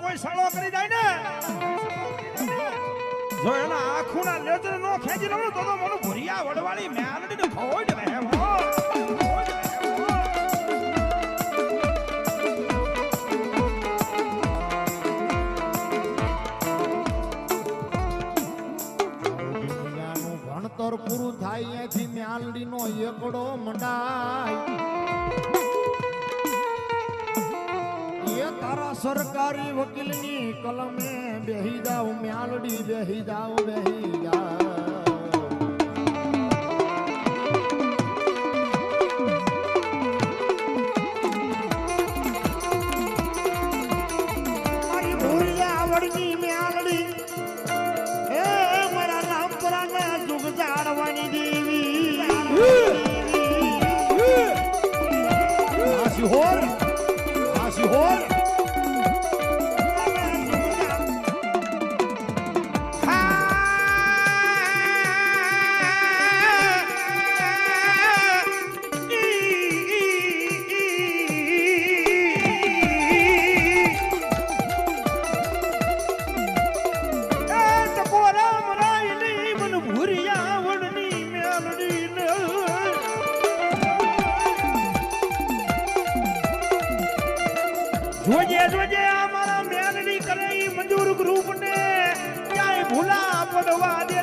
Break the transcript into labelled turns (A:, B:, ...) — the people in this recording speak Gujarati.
A: કોઈ સળો કરી જાય ને જો એના આંખોના લેજર નો ખેંચી લઉં તો મને ભુરિયા વડવાળી મેલડી ને ખોડ રહે
B: ભણતર પૂરું થાય અહીંયાથી મ્યાલડી નો એકડો મંડાય એ તારા સરકારી વકીલની કલમે બેહી જાવ મ્યાલડી બેહી જાવ બેહી જાવ મારી ભૂરિયા વડની મ્યાલડી એ મારા રામપરાના સુખ જાળવાની દેવી આશીહોર આશીહોર જોજે જોજે અમારા મેલડી કરે ઈ મંજૂર ગ્રુપ ને ક્યાંય ભૂલા પડવા દે